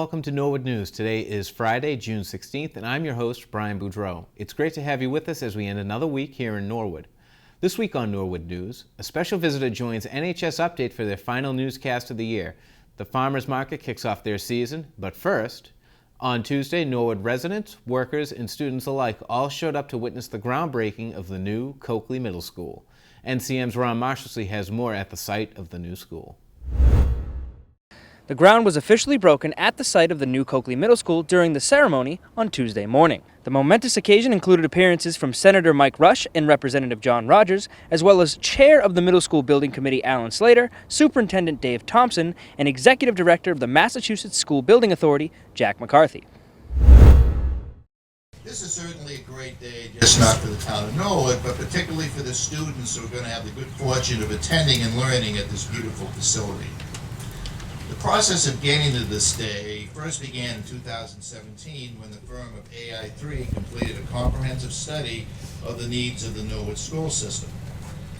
welcome to Norwood News. Today is Friday, June 16th, and I'm your host, Brian Boudreau. It's great to have you with us as we end another week here in Norwood. This week on Norwood News, a special visitor joins NHS Update for their final newscast of the year. The farmers market kicks off their season, but first, on Tuesday, Norwood residents, workers, and students alike all showed up to witness the groundbreaking of the new Coakley Middle School. NCM's Ron Marshalsea has more at the site of the new school. The ground was officially broken at the site of the new Coakley Middle School during the ceremony on Tuesday morning. The momentous occasion included appearances from Senator Mike Rush and Representative John Rogers, as well as Chair of the Middle School Building Committee Alan Slater, Superintendent Dave Thompson, and Executive Director of the Massachusetts School Building Authority, Jack McCarthy. This is certainly a great day, just not for the town of Norwood, but particularly for the students who are going to have the good fortune of attending and learning at this beautiful facility. The process of getting to this day first began in 2017 when the firm of AI3 completed a comprehensive study of the needs of the Norwood school system.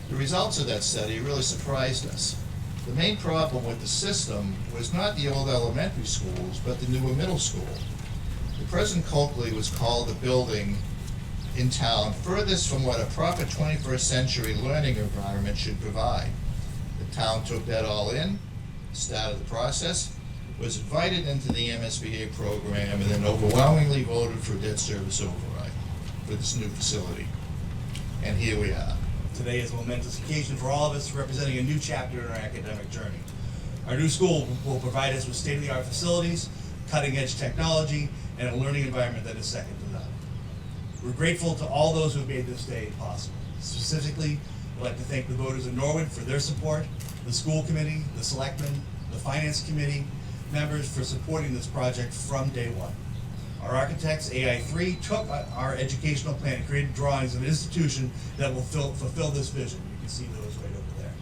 The results of that study really surprised us. The main problem with the system was not the old elementary schools, but the newer middle school. The present Coakley was called the building in town furthest from what a proper 21st century learning environment should provide. The town took that all in, started the process, was invited into the MSBA program, and then overwhelmingly voted for debt service override for this new facility. And here we are. Today is a momentous occasion for all of us, representing a new chapter in our academic journey. Our new school will provide us with state-of-the-art facilities, cutting-edge technology, and a learning environment that is second to none. We're grateful to all those who have made this day possible. Specifically, I'd like to thank the voters of Norwood for their support, the school committee, the selectmen, the finance committee members for supporting this project from day one. Our architects, AI3, took our educational plan and created drawings of an institution that will fulfill this vision. You can see those right over there.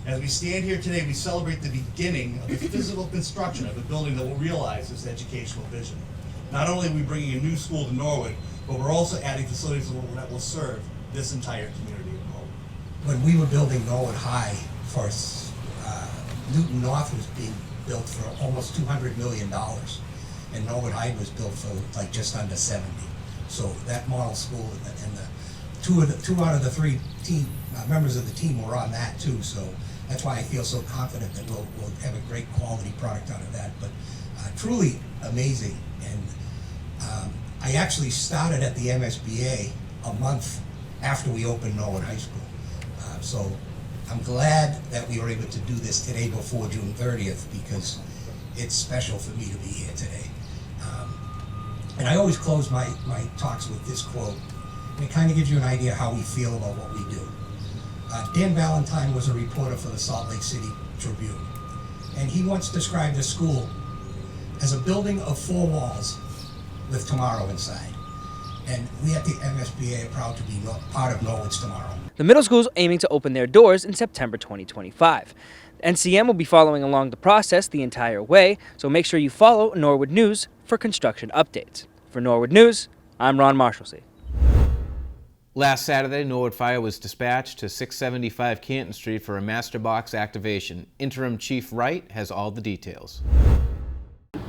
As we stand here today, we celebrate the beginning of the physical construction of a building that will realize this educational vision. Not only are we bringing a new school to Norwood, but we're also adding facilities that will serve this entire community of Norwood. When we were building Norwood High, for Newton North was being built for almost $200 million, and Norwood High was built for like just under 70. So that model school and the two out of the three members of the team were on that too. So that's why I feel so confident that we'll have a great quality product out of that. But truly amazing. And I actually started at the MSBA a month after we opened Norwood High School. So I'm glad that we were able to do this today before June 30th because it's special for me to be here today. And I always close my talks with this quote, and it kind of gives you an idea how we feel about what we do. Dan Valentine was a reporter for the Salt Lake City Tribune, and he once described the school as a building of four walls with tomorrow inside. And we at the MSBA are proud to be part of Norwood's tomorrow. The middle school is aiming to open their doors in September 2025. NCM will be following along the process the entire way, so make sure you follow Norwood News for construction updates. For Norwood News, I'm Ron Marshalsea. Last Saturday, Norwood Fire was dispatched to 675 Canton Street for a master box activation. Interim Chief Wright has all the details.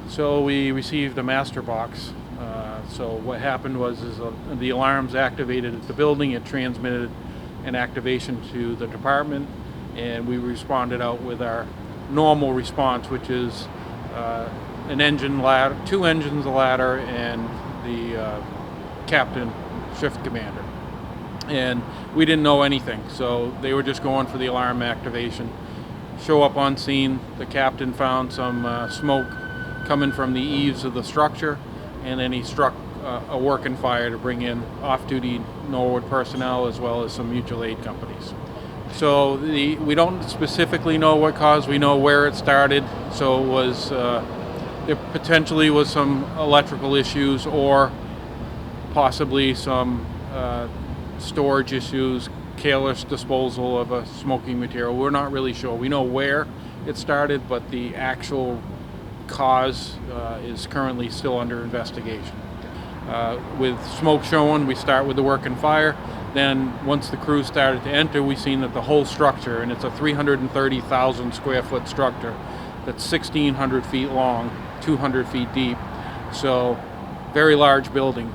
So we received a master box. So what happened was the alarms activated at the building. It transmitted an activation to the department, and we responded out with our normal response, which is an engine ladder, two engines, a ladder, and the captain, shift commander. And we didn't know anything, so they were just going for the alarm activation. Show up on scene, the captain found some smoke coming from the eaves of the structure, and then he struck a working fire to bring in off-duty Norwood personnel as well as some mutual aid companies. So we don't specifically know what caused, we know where it started. So it was, there potentially was some electrical issues or possibly some storage issues, careless disposal of a smoking material. We're not really sure. We know where it started, but the actual cause is currently still under investigation. With smoke showing, we start with the working fire. Then once the crew started to enter, we seen that the whole structure, and it's a 330,000 square foot structure that's 1,600 feet long, 200 feet deep. So very large building,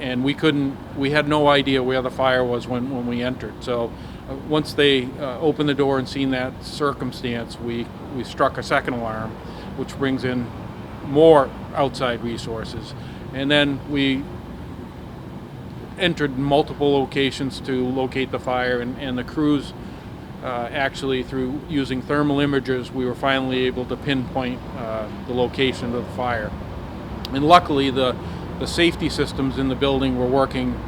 and we had no idea where the fire was when we entered. So once they opened the door and seen that circumstance, we struck a second alarm, which brings in more outside resources. And then we entered multiple locations to locate the fire, and the crews actually, through using thermal imagers, we were finally able to pinpoint the location of the fire. And luckily the safety systems in the building were working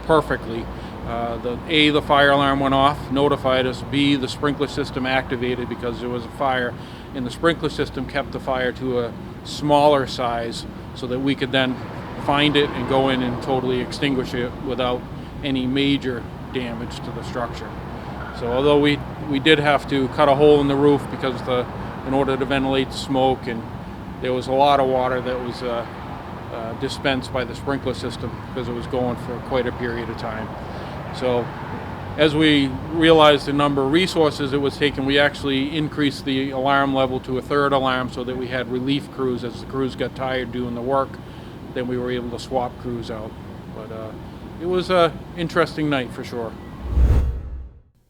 perfectly. The fire alarm went off, notified us. B, the sprinkler system activated because there was a fire, and the sprinkler system kept the fire to a smaller size so that we could then find it and go in and totally extinguish it without any major damage to the structure. So although we did have to cut a hole in the roof because in order to ventilate the smoke, and there was a lot of water that was dispensed by the sprinkler system because it was going for quite a period of time. So as we realized the number of resources it was taking, we actually increased the alarm level to a third alarm so that we had relief crews. As the crews got tired doing the work, then we were able to swap crews out. But it was an interesting night for sure.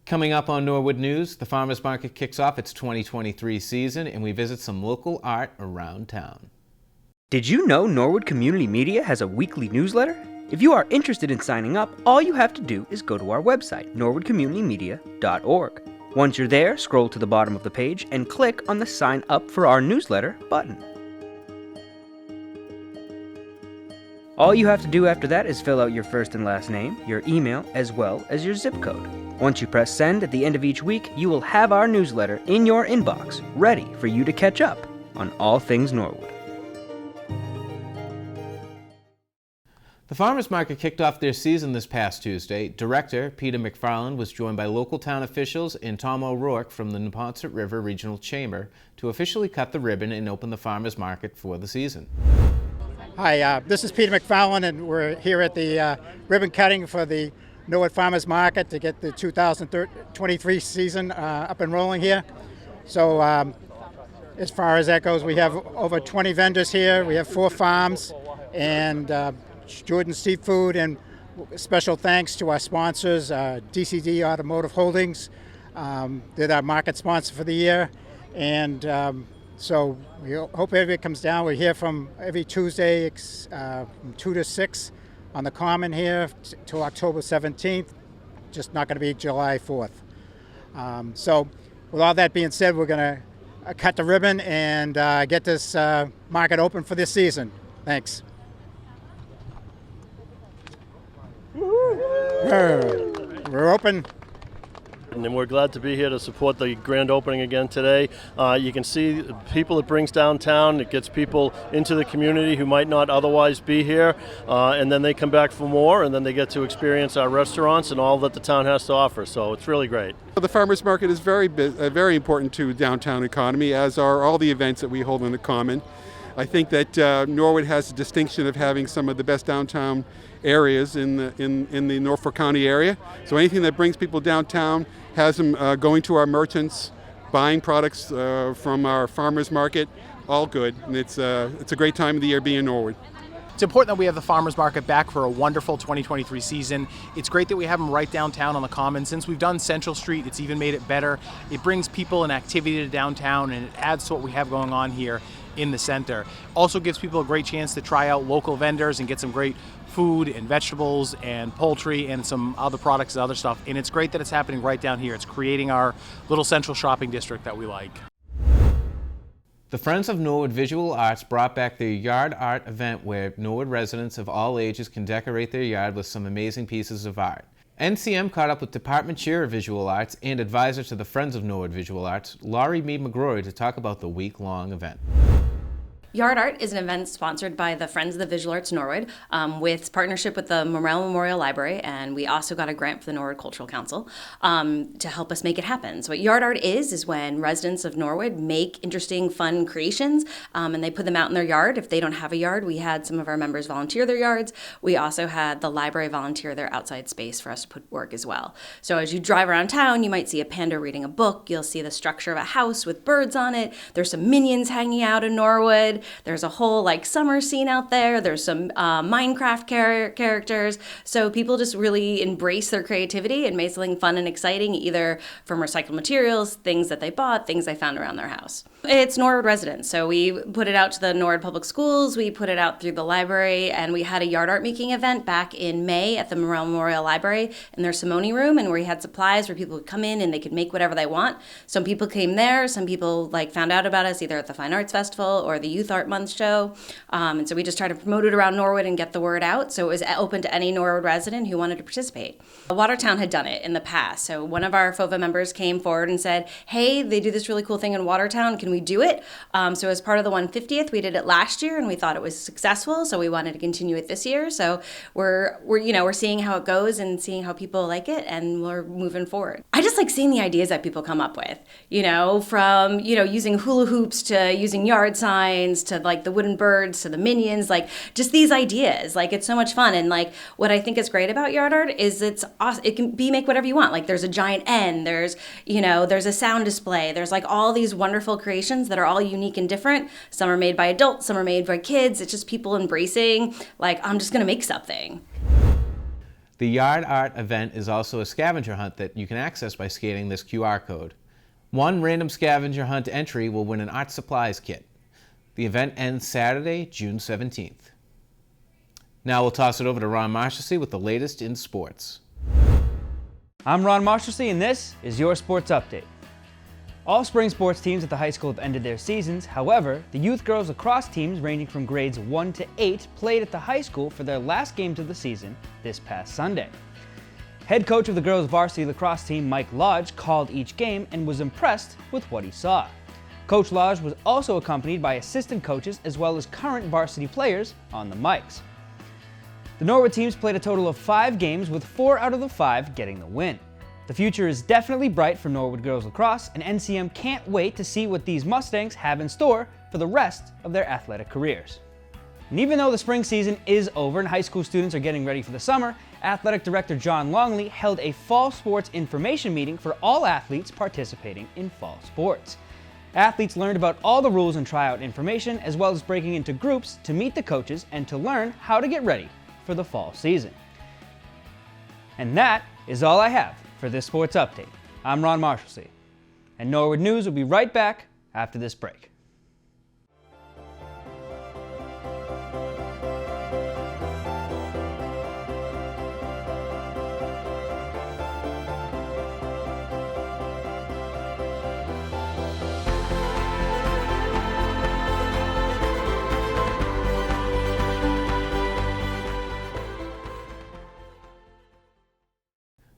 Coming up on Norwood News, the Farmers Market kicks off its 2023 season, and we visit some local art around town. Did you know Norwood Community Media has a weekly newsletter? If you are interested in signing up, all you have to do is go to our website, norwoodcommunitymedia.org. Once you're there, scroll to the bottom of the page and click on the Sign Up for Our Newsletter button. All you have to do after that is fill out your first and last name, your email, as well as your zip code. Once you press send at the end of each week, you will have our newsletter in your inbox, ready for you to catch up on all things Norwood. The Farmers Market kicked off their season this past Tuesday. Director Peter McFarland was joined by local town officials and Tom O'Rourke from the Neponset River Regional Chamber to officially cut the ribbon and open the Farmers Market for the season. Hi, this is Peter McFarland, and we're here at the ribbon cutting for the Norwood Farmers Market to get the 2023 season up and rolling here. So as far as that goes, we have over 20 vendors here. We have 4 farms and Jordan Seafood, and special thanks to our sponsors, DCD Automotive Holdings. They're our market sponsor for the year, and so we hope everybody comes down. We're here from every Tuesday from 2 to 6 on the Common here till October 17th, just not going to be July 4th. So with all that being said, we're going to cut the ribbon and get this market open for this season. Thanks. We're open. And we're glad to be here to support the grand opening again today. You can see the people it brings downtown. It gets people into the community who might not otherwise be here, and then they come back for more, and then they get to experience our restaurants and all that the town has to offer. So it's really great. The farmers market is very important to downtown economy, as are all the events that we hold in the Common. I think that Norwood has the distinction of having some of the best downtown areas in the Norfolk County area. So anything that brings people downtown has them going to our merchants, buying products from our farmers market, all good. And it's a great time of the year being in Norwood. It's important that we have the Farmers Market back for a wonderful 2023 season. It's great that we have them right downtown on the Common. Since we've done Central Street, it's even made it better. It brings people and activity to downtown, and it adds to what we have going on here in the center. Also gives people a great chance to try out local vendors and get some great food and vegetables and poultry and some other products and other stuff. And it's great that it's happening right down here. It's creating our little central shopping district that we like. The Friends of Norwood Visual Arts brought back their Yard Art event where Norwood residents of all ages can decorate their yard with some amazing pieces of art. NCM caught up with Department Chair of Visual Arts and advisor to the Friends of Norwood Visual Arts, Laurie Mead McGrory, to talk about the week-long event. Yard Art is an event sponsored by the Friends of the Visual Arts Norwood with partnership with the Morrell Memorial Library, and we also got a grant for the Norwood Cultural Council to help us make it happen. So what Yard Art is when residents of Norwood make interesting, fun creations and they put them out in their yard. If they don't have a yard, we had some of our members volunteer their yards. We also had the library volunteer their outside space for us to put work as well. So as you drive around town, you might see a panda reading a book. You'll see the structure of a house with birds on it. There's some minions hanging out in Norwood. Norwood. There's a whole like summer scene out there. There's some Minecraft characters. So people just really embrace their creativity and made something fun and exciting, either from recycled materials, things that they bought, things they found around their house. It's Norwood residents. So we put it out to the Norwood Public Schools. We put it out through the library, and we had a yard art making event back in May at the Morrell Memorial Library in their Simone room, and we had supplies where people would come in and they could make whatever they want. Some people came there. Some people like found out about us either at the Fine Arts Festival or the Youth Art Month show. And so we just tried to promote it around Norwood and get the word out. So it was open to any Norwood resident who wanted to participate. Watertown had done it in the past. So one of our FOVA members came forward and said, hey, they do this really cool thing in Watertown. Can we do it? So as part of the 150th, we did it last year and we thought it was successful. So we wanted to continue it this year. So we're seeing how it goes and seeing how people like it, and we're moving forward. I just like seeing the ideas that people come up with, from, using hula hoops to using yard signs to like the wooden birds to the minions, like just these ideas. Like it's so much fun. And like what I think is great about yard art is it's awesome. It can be make whatever you want. Like there's a giant N, there's a sound display. There's like all these wonderful creations that are all unique and different. Some are made by adults, some are made by kids. It's just people embracing, like, I'm just going to make something. The Yard Art event is also a scavenger hunt that you can access by scanning this QR code. One random scavenger hunt entry will win an art supplies kit. The event ends Saturday, June 17th. Now we'll toss it over to Ron Marshalsea with the latest in sports. I'm Ron Marshalsea, and this is your Sports Update. All spring sports teams at the high school have ended their seasons. However, the youth girls lacrosse teams ranging from grades 1 to 8 played at the high school for their last games of the season this past Sunday. Head coach of the girls varsity lacrosse team, Mike Lodge, called each game and was impressed with what he saw. Coach Lodge was also accompanied by assistant coaches as well as current varsity players on the mics. The Norwood teams played a total of 5 games, with 4 out of the 5 getting the win. The future is definitely bright for Norwood girls lacrosse, and NCM can't wait to see what these Mustangs have in store for the rest of their athletic careers. And even though the spring season is over and high school students are getting ready for the summer, Athletic Director John Longley held a fall sports information meeting for all athletes participating in fall sports. Athletes learned about all the rules and tryout information, as well as breaking into groups to meet the coaches and to learn how to get ready for the fall season. And that is all I have for this sports update. I'm Ron Marshalsea, and Norwood News will be right back after this break.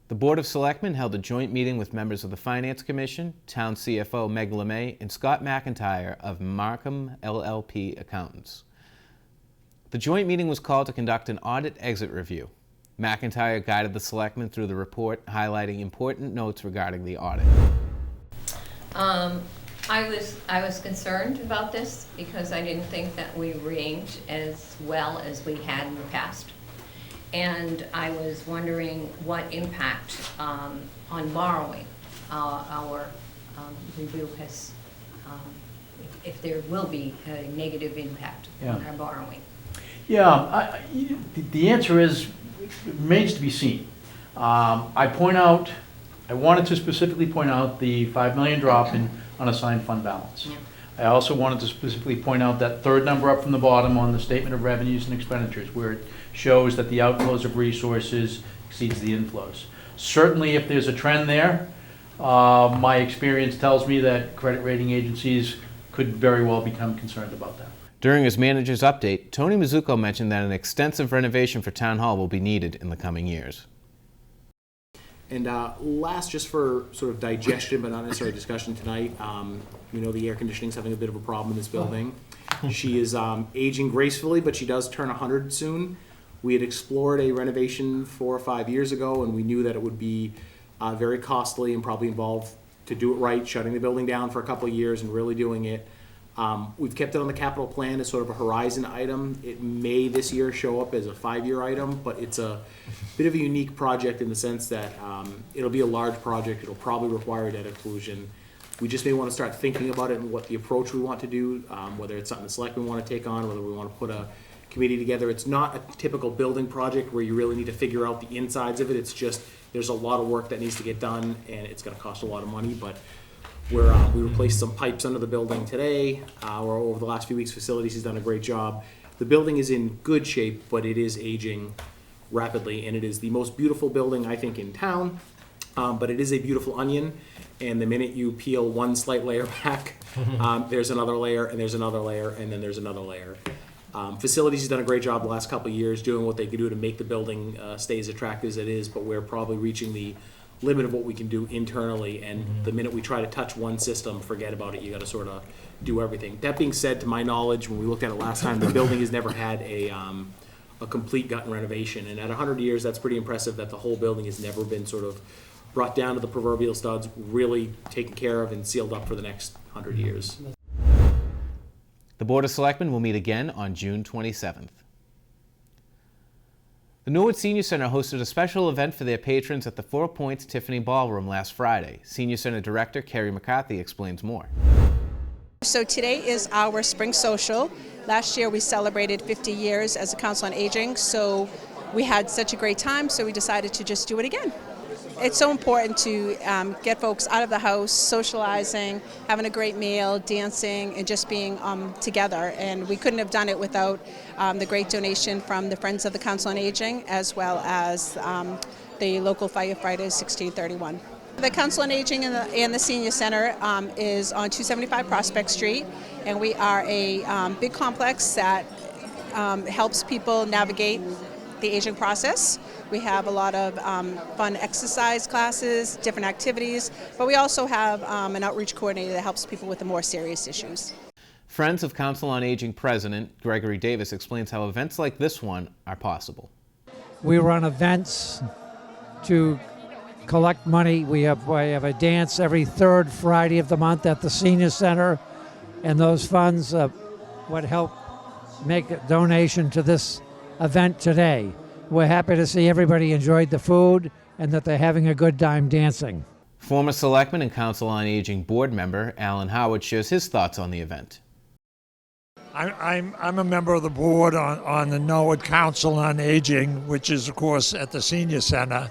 The Board of Selectmen held a joint meeting with members of the Finance Commission, Town CFO Meg LeMay, and Scott McIntyre of Markham LLP Accountants. The joint meeting was called to conduct an audit exit review. McIntyre guided the selectmen through the report, highlighting important notes regarding the audit. I was concerned about this because I didn't think that we ranged as well as we had in the past. And I was wondering what impact on borrowing our review has, if there will be a negative impact on our borrowing. Yeah, the answer is, it remains to be seen. I wanted to specifically point out the $5 million drop in unassigned fund balance. Yeah. I also wanted to specifically point out that third number up from the bottom on the statement of revenues and expenditures, where it shows that the outflows of resources exceeds the inflows. Certainly, if there's a trend there, my experience tells me that credit rating agencies could very well become concerned about that. During his manager's update, Tony Mizuko mentioned that an extensive renovation for Town Hall will be needed in the coming years. And last, just for sort of digestion, but not necessarily discussion tonight, the air conditioning's having a bit of a problem in this building. She is aging gracefully, but she does turn 100 soon. We had explored a renovation 4 or 5 years ago, and we knew that it would be very costly and probably involve, to do it right, shutting the building down for a couple of years and really doing it. We've kept it on the capital plan as sort of a horizon item. It may this year show up as a 5-year item, but it's a bit of a unique project in the sense that it'll be a large project. It'll probably require debt exclusion. We just may want to start thinking about it and what the approach we want to do, whether it's something the selectmen want to take on, whether we want to put a committee together. It's not a typical building project where you really need to figure out the insides of it. It's just there's a lot of work that needs to get done, and it's going to cost a lot of money. But we replaced some pipes under the building today, or over the last few weeks. Facilities has done a great job. The building is in good shape, but it is aging rapidly, and it is the most beautiful building, I think, in town. But it is a beautiful onion, and the minute you peel one slight layer back, there's another layer, and there's another layer, and then there's another layer. Facilities has done a great job the last couple of years doing what they can do to make the building stay as attractive as it is, but we're probably reaching the limit of what we can do internally, and the minute we try to touch one system, forget about it. You got to sort of do everything. That being said, to my knowledge, when we looked at it last time, the building has never had a complete gut and renovation, and at 100 years, that's pretty impressive that the whole building has never been sort of brought down to the proverbial studs, really taken care of and sealed up for the next 100 years. The Board of Selectmen will meet again on June 27th. The Norwood Senior Center hosted a special event for their patrons at the Four Points Tiffany Ballroom last Friday. Senior Center Director Carrie McCarthy explains more. So today is our spring social. Last year we celebrated 50 years as a Council on Aging, so we had such a great time, so we decided to just do it again. It's so important to get folks out of the house, socializing, having a great meal, dancing, and just being together. And we couldn't have done it without the great donation from the Friends of the Council on Aging, as well as the local firefighters, 1631. The Council on Aging and the Senior Center is on 275 Prospect Street, and we are a big complex that helps people navigate the aging process. We have a lot of fun exercise classes, different activities, but we also have an outreach coordinator that helps people with the more serious issues. Friends of Council on Aging President Gregory Davis explains how events like this one are possible. We run events to collect money. We have a dance every third Friday of the month at the Senior Center, and those funds would help make a donation to this event today. We're happy to see everybody enjoyed the food and that they're having a good time dancing. Former Selectman and Council on Aging Board member Alan Howard shares his thoughts on the event. I'm a member of the board on the Norwood Council on Aging, which is, of course, at the Senior Center.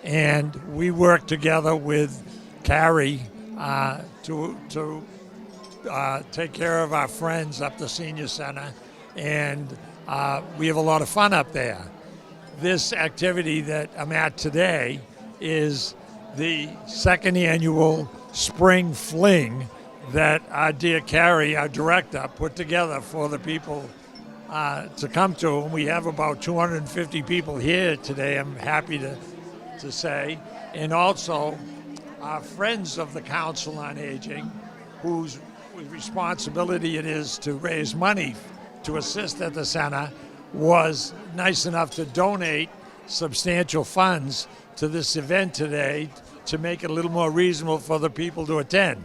And we work together with Carrie to take care of our friends up the Senior Center. And we have a lot of fun up there. This activity that I'm at today is the second annual Spring Fling that our dear Carrie, our director, put together for the people to come to. And we have about 250 people here today, I'm happy to say. And also our friends of the Council on Aging, whose responsibility it is to raise money to assist at the center, was nice enough to donate substantial funds to this event today to make it a little more reasonable for the people to attend.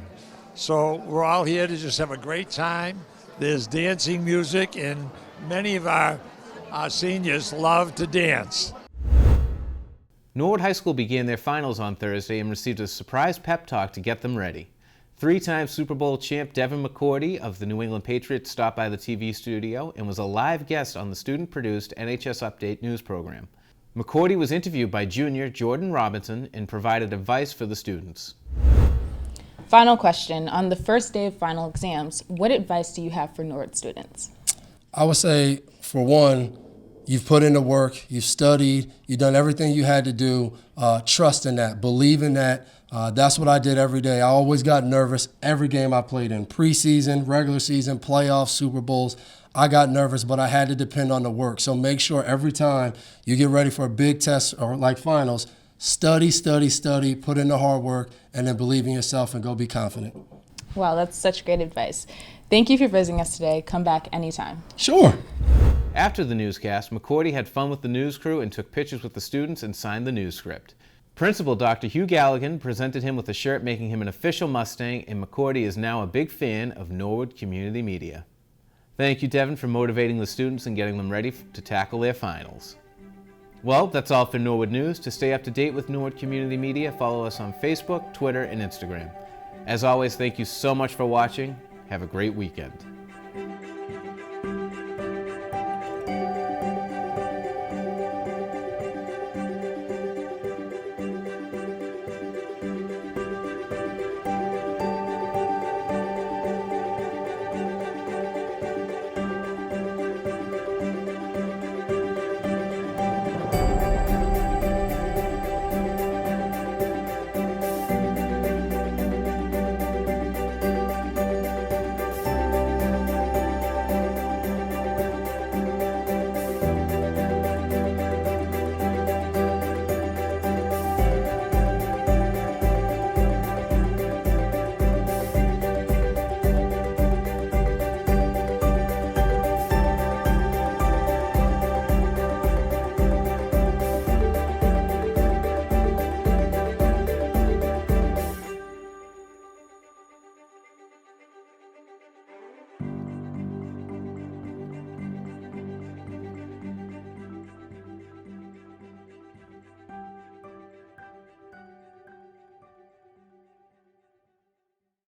So we're all here to just have a great time. There's dancing music, and many of our seniors love to dance. Norwood High School began their finals on Thursday and received a surprise pep talk to get them ready. Three-time Super Bowl champ Devin McCourty of the New England Patriots stopped by the TV studio and was a live guest on the student-produced NHS Update news program. McCourty was interviewed by junior Jordan Robinson and provided advice for the students. Final question. On the first day of final exams, what advice do you have for Norwood students? I would say, for one, you've put in the work, you've studied, you've done everything you had to do. Trust in that, believe in that. That's what I did every day. I always got nervous every game I played in. Preseason, regular season, playoffs, Super Bowls. I got nervous, but I had to depend on the work. So make sure every time you get ready for a big test or like finals, study, study, study, put in the hard work, and then believe in yourself and go be confident. Wow, that's such great advice. Thank you for visiting us today. Come back anytime. Sure. After the newscast, McCourty had fun with the news crew and took pictures with the students and signed the news script. Principal Dr. Hugh Galligan presented him with a shirt making him an official Mustang, and McCourty is now a big fan of Norwood Community Media. Thank you, Devin, for motivating the students and getting them ready to tackle their finals. Well, that's all for Norwood News. To stay up to date with Norwood Community Media, follow us on Facebook, Twitter, and Instagram. As always, thank you so much for watching. Have a great weekend.